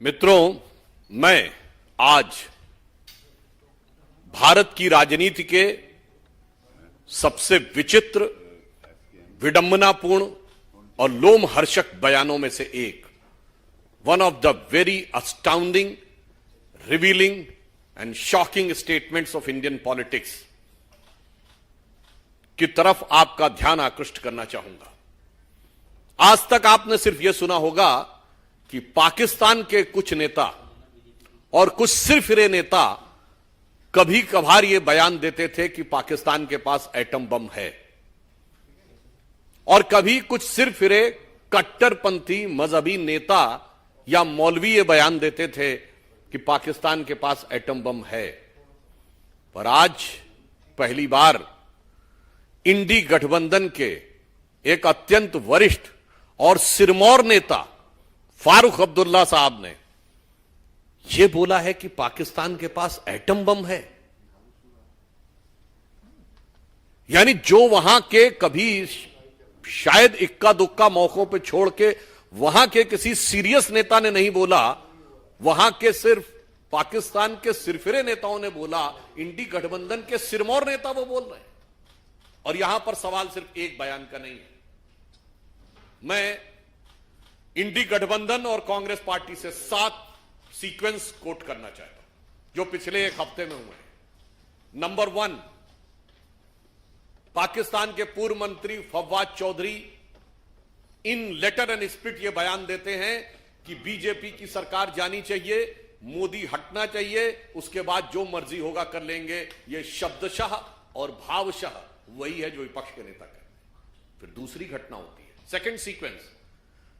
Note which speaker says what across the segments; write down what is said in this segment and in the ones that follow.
Speaker 1: मित्रों, मैं आज भारत की राजनीति के सबसे विचित्र, विडंबनापूर्ण और लोमहर्षक बयानों में से एक, one of the very astounding, revealing and shocking statements of Indian politics की तरफ आपका ध्यान आकृष्ट करना चाहूंगा। आज तक आपने सिर्फ यह सुना होगा कि पाकिस्तान के कुछ नेता और कुछ सिरफिरे नेता कभी कभार यह बयान देते थे कि पाकिस्तान के पास एटम बम है, और कभी कुछ सिरफिरे कट्टरपंथी मजहबी नेता या मौलवी यह बयान देते थे कि पाकिस्तान के पास एटम बम है। पर आज पहली बार इंडी गठबंधन के एक अत्यंत वरिष्ठ और सिरमौर नेता फारूक अब्दुल्ला साहब ने यह बोला है कि पाकिस्तान के पास एटम बम है। यानी जो वहां के कभी शायद इक्का दुक्का मौकों पे छोड़ के वहां के किसी सीरियस नेता ने नहीं बोला, वहां के सिर्फ पाकिस्तान के सिरफिरे नेताओं ने बोला, इंडी गठबंधन के सिरमौर नेता वो बोल रहे हैं। और यहां पर सवाल सिर्फ एक बयान का नहीं है। मैं इंडी गठबंधन और कांग्रेस पार्टी से 7 सीक्वेंस कोट करना चाहता हूं जो पिछले एक हफ्ते में हुए हैं। नंबर 1, पाकिस्तान के पूर्व मंत्री फवाद चौधरी इन लेटर एंड स्पिरिट ये बयान देते हैं कि बीजेपी की सरकार जानी चाहिए, मोदी हटना चाहिए, उसके बाद जो मर्जी होगा कर लेंगे। ये शब्दशः और भावशः वही है जो विपक्ष के नेता कहते हैं। फिर दूसरी घटना होती है, second sequence,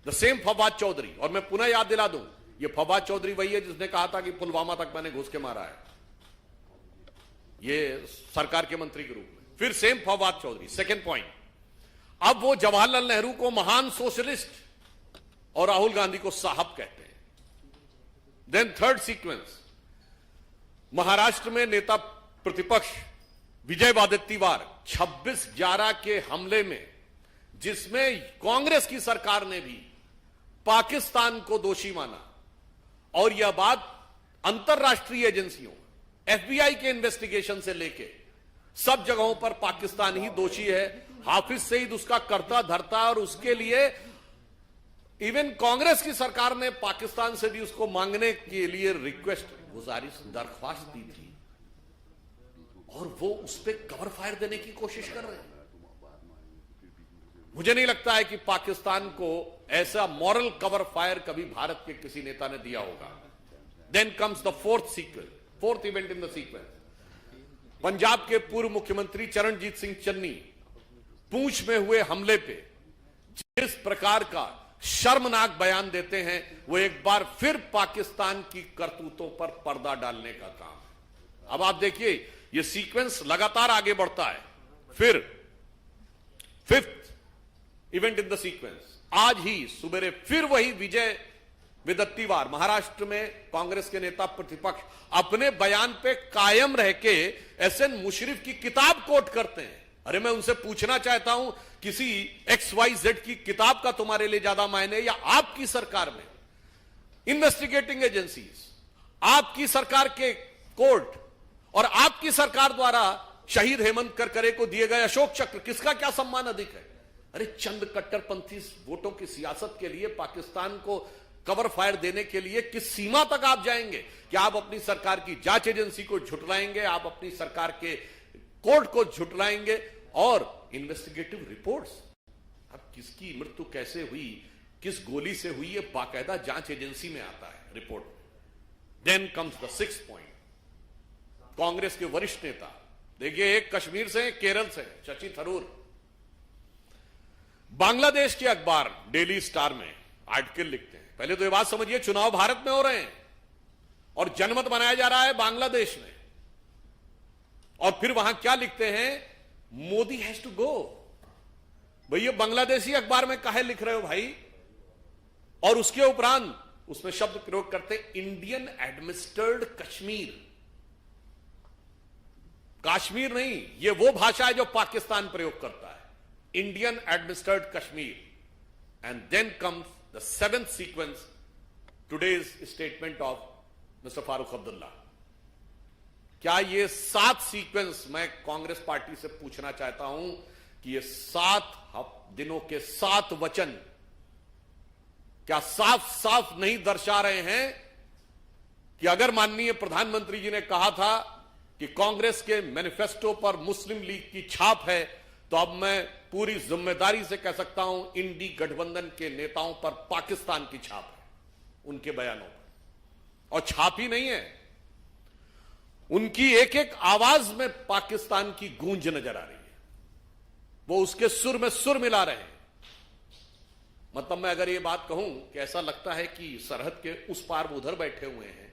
Speaker 1: the same Fawad Chaudhry. और मैं पुनः याद दिला दूं, ये फवाद चौधरी वही है जिसने कहा था कि पुलवामा तक मैंने घुस के मारा है, ये सरकार के मंत्री के रूप में। फिर same Fawad Chaudhry, second point, अब वो जवाहरलाल नेहरू को महान सोशलिस्ट और राहुल गांधी को साहब कहते हैं। देन थर्ड सीक्वेंस, महाराष्ट्र में नेता प्रतिपक्ष विजय वडेट्टीवार 26/11 के हमले में, जिसमें कांग्रेस की सरकार ने भी पाकिस्तान को दोषी माना, और यह बात अंतरराष्ट्रीय एजेंसियों, एफबीआई के इन्वेस्टिगेशन से लेके सब जगहों पर पाकिस्तान ही दोषी है। हाफिज सईद उसका कर्ता धरता, और उसके लिए इवन कांग्रेस की सरकार ने पाकिस्तान से भी उसको मांगने के लिए रिक्वेस्ट, गुजारिश, दरख्वास्त दी थी, और वो उस पर कवर फायर देने की कोशिश कर रहे हैं। मुझे नहीं लगता है कि पाकिस्तान को ऐसा मॉरल कवर फायर कभी भारत के किसी नेता ने दिया होगा। Then comes the fourth event in the sequence, Punjab के पूर्व मुख्यमंत्री चरणजीत सिंह चन्नी पूंछ में हुए हमले पे जिस प्रकार का शर्मनाक बयान देते हैं, वो एक बार फिर पाकिस्तान की करतूतों पर पर्दा डालने का काम है। अब आप देखिए, ये सीक्वेंस लगातार आगे बढ़ता है। फिर fifth event in the sequence, आज ही सुबेरे फिर वही विजय वडेट्टीवार, महाराष्ट्र में कांग्रेस के नेता प्रतिपक्ष, अपने बयान पे कायम रह के एसएन मुशर्रफ की किताब कोट करते हैं। अरे मैं उनसे पूछना चाहता हूं, किसी XYZ की किताब का तुम्हारे लिए ज्यादा मायने, या आपकी सरकार में इन्वेस्टिगेटिंग एजेंसीज, आपकी सरकार के कोर्ट और आपकी सरकार द्वारा शहीद हेमंत करकरे को दिए गए अशोक चक्र, किसका क्या सम्मान अधिक है? अरे चंद कट्टरपंथी वोटों की सियासत के लिए पाकिस्तान को कवर फायर देने के लिए किस सीमा तक आप जाएंगे? क्या आप अपनी सरकार की जांच एजेंसी को झुठलाएंगे, आप अपनी सरकार के कोर्ट को झुठलाएंगे, और इन्वेस्टिगेटिव रिपोर्ट्स, अब किसकी मृत्यु कैसे हुई, किस गोली से हुई, यह बाकायदा जांच एजेंसी में आता है report. Then comes the sixth point, Congress के वरिष्ठ नेता, देखिए एक कश्मीर से, केरल से, शशि थरूर, बांग्लादेश के अखबार डेली स्टार में आर्टिकल लिखते हैं। पहले तो ये बात समझिए, चुनाव भारत में हो रहे हैं और जनमत बनाया जा रहा है बांग्लादेश में, और फिर वहां क्या लिखते हैं, मोदी हैज टू गो। भाई ये बांग्लादेशी अखबार में काहे लिख रहे हो भाई? और उसके उपरांत उसमें शब्द प्रयोग करते, इंडियन एडमिनिस्ट्रेटेड कश्मीर। कश्मीर नहीं, ये वो भाषा है जो पाकिस्तान प्रयोग करता है, Indian administered Kashmir. And then comes the 7th sequence, today's statement of Mr. Farooq Abdullah. क्या ये 7 सीक्वेंस, मैं कांग्रेस पार्टी से पूछना चाहता हूं कि ये 7 दिनों के 7 वचन क्या साफ साफ नहीं दर्शा रहे हैं कि अगर माननीय प्रधानमंत्री जी ने कहा था कि कांग्रेस के मैनिफेस्टो पर मुस्लिम लीग की छाप है, तो अब मैं पूरी जिम्मेदारी से कह सकता हूं इंडी गठबंधन के नेताओं पर पाकिस्तान की छाप है, उनके बयानों पर। और छाप ही नहीं है, उनकी एक एक आवाज में पाकिस्तान की गूंज नजर आ रही है। वो उसके सुर में सुर मिला रहे हैं। मतलब मैं अगर ये बात कहूं कि ऐसा लगता है कि सरहद के उस पार उधर बैठे हुए हैं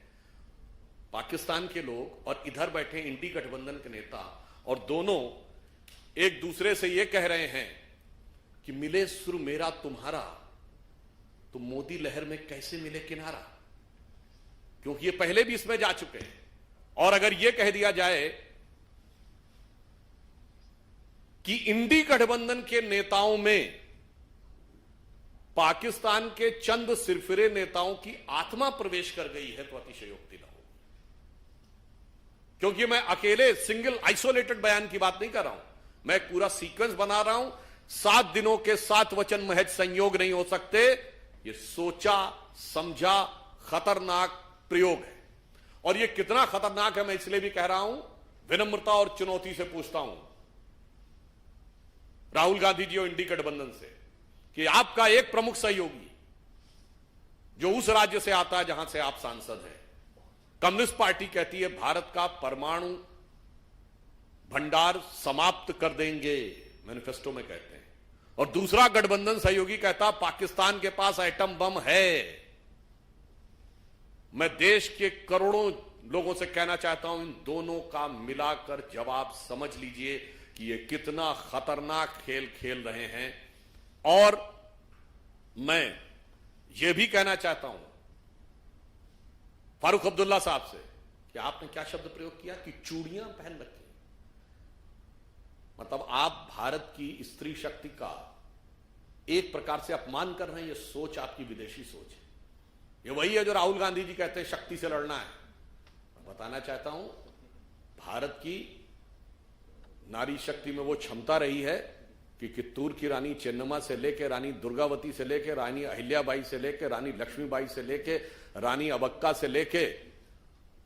Speaker 1: पाकिस्तान के लोग और इधर बैठे इंडी गठबंधन के नेता, और दोनों एक दूसरे से यह कह रहे हैं कि मिले सुर मेरा तुम्हारा तो मोदी लहर में कैसे मिले किनारा, क्योंकि ये पहले भी इसमें जा चुके हैं। और अगर यह कह दिया जाए कि इंडी गठबंधन के नेताओं में पाकिस्तान के चंद सिरफिरे नेताओं की आत्मा प्रवेश कर गई है, तो अतिशयोक्ति न हो। क्योंकि मैं अकेले सिंगल आइसोलेटेड बयान की बात नहीं कर रहा हूं, मैं एक पूरा सीक्वेंस बना रहा हूं। 7 दिनों के 7 वचन महज संयोग नहीं हो सकते, ये सोचा समझा खतरनाक प्रयोग है। और ये कितना खतरनाक है मैं इसलिए भी कह रहा हूं, विनम्रता और चुनौती से पूछता हूं राहुल गांधी जी और इंडी गठबंधन से कि आपका एक प्रमुख सहयोगी जो उस राज्य से आता है जहां से आप सांसद हैं, कम्युनिस्ट पार्टी कहती है भारत का परमाणु भंडार समाप्त कर देंगे, मैनिफेस्टो में कहते हैं, और दूसरा गठबंधन सहयोगी कहता पाकिस्तान के पास एटम बम है। मैं देश के करोड़ों लोगों से कहना चाहता हूं, इन दोनों का मिलाकर जवाब समझ लीजिए कि ये कितना खतरनाक खेल खेल रहे हैं। और मैं ये भी कहना चाहता हूं फारूक अब्दुल्ला साहब से कि आपने क्या शब्द प्रयोग किया कि चूड़ियां पहन रखी। मतलब आप भारत की स्त्री शक्ति का एक प्रकार से अपमान कर रहे हैं। ये सोच आपकी विदेशी सोच है। ये वही है जो राहुल गांधी जी कहते हैं शक्ति से लड़ना है। मैं बताना चाहता हूं भारत की नारी शक्ति में वो क्षमता रही है कि कित्तूर की रानी चेन्नम्मा से लेकर रानी दुर्गावती से लेकर रानी अहिल्याबाई से लेकर रानी लक्ष्मीबाई से लेकर रानी अबक्का से लेकर,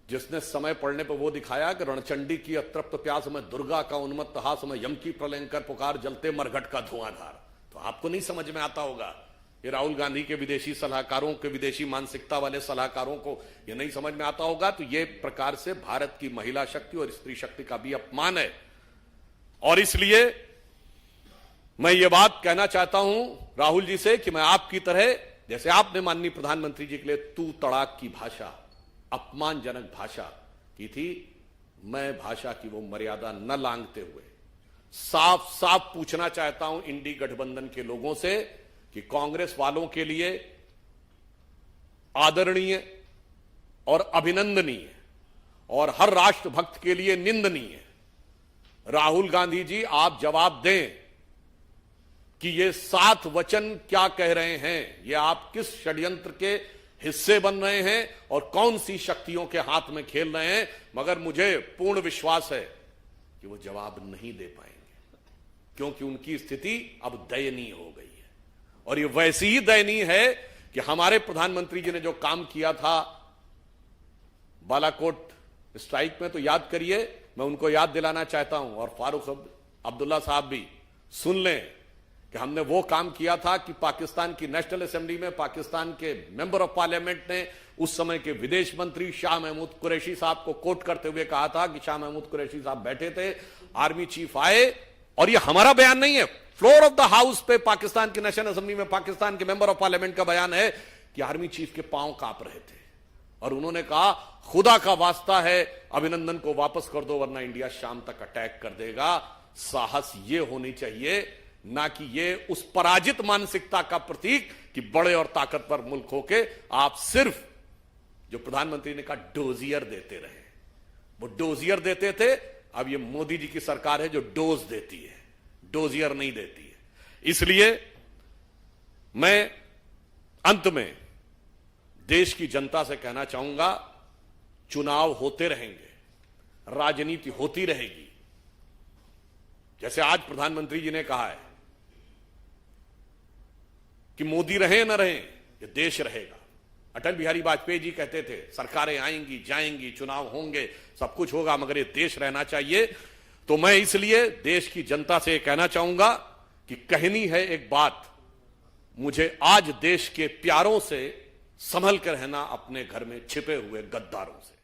Speaker 1: जिसने समय पड़ने पर वो दिखाया कि रणचंडी की अतृप्त प्यास में दुर्गा का उन्मत्त हास में यम की प्रलयंकर पुकार जलते मरघट का धुआंधार। तो आपको नहीं समझ में आता होगा, ये राहुल गांधी के विदेशी सलाहकारों के, विदेशी मानसिकता वाले सलाहकारों को ये नहीं समझ में आता होगा। तो ये प्रकार से भारत की महिला शक्ति और स्त्री शक्ति का भी अपमान है। और इसलिए मैं ये बात कहना चाहता हूं राहुल जी से कि मैं आपकी तरह, जैसे आपने माननीय प्रधानमंत्री जी के लिए तू तड़ाक की भाषा, अपमानजनक भाषा की थी, मैं भाषा की वो मर्यादा न लांघते हुए साफ साफ पूछना चाहता हूं इंडी गठबंधन के लोगों से कि कांग्रेस वालों के लिए आदरणीय और अभिनंदनीय और हर राष्ट्रभक्त के लिए निंदनीय, राहुल गांधी जी आप जवाब दें कि ये 7 वचन क्या कह रहे हैं, ये आप किस षड्यंत्र के हिस्से बन रहे हैं और कौन सी शक्तियों के हाथ में खेल रहे हैं। मगर मुझे पूर्ण विश्वास है कि वो जवाब नहीं दे पाएंगे, क्योंकि उनकी स्थिति अब दयनीय हो गई है। और ये वैसी ही दयनीय है कि हमारे प्रधानमंत्री जी ने जो काम किया था बालाकोट स्ट्राइक में, तो याद करिए, मैं उनको याद दिलाना चाहता हूं और फारूक अब्दुल्ला साहब भी सुन लें कि हमने वो काम किया था कि पाकिस्तान की नेशनल असेंबली में पाकिस्तान के मेंबर ऑफ पार्लियामेंट ने उस समय के विदेश मंत्री शाह महमूद कुरैशी साहब को कोट करते हुए कहा था कि शाह महमूद कुरैशी साहब बैठे थे, आर्मी चीफ आए, और ये हमारा बयान नहीं है, फ्लोर ऑफ द हाउस पे पाकिस्तान की नेशनल असेंबली में पाकिस्तान के मेंबर ऑफ पार्लियामेंट का बयान है कि आर्मी चीफ के पांव कांप रहे थे और उन्होंने कहा खुदा का वास्ता है अभिनंदन को वापस कर दो वरना इंडिया शाम तक अटैक कर देगा। साहस ये होनी चाहिए, ना कि ये उस पराजित मानसिकता का प्रतीक कि बड़े और ताकतवर मुल्क होके आप सिर्फ, जो प्रधानमंत्री ने कहा, डोजियर देते रहे। वो डोजियर देते थे, अब ये मोदी जी की सरकार है जो डोज देती है, डोजियर नहीं देती है। इसलिए मैं अंत में देश की जनता से कहना चाहूंगा, चुनाव होते रहेंगे, राजनीति होती रहेगी। जैसे आज प्रधानमंत्री जी ने कहा है कि मोदी रहे न रहे, ये देश रहेगा। अटल बिहारी वाजपेयी जी कहते थे सरकारें आएंगी जाएंगी, चुनाव होंगे, सब कुछ होगा, मगर ये देश रहना चाहिए। तो मैं इसलिए देश की जनता से कहना चाहूंगा कि कहनी है एक बात, मुझे आज देश के प्यारों से संभल कर रहना, अपने घर में छिपे हुए गद्दारों से।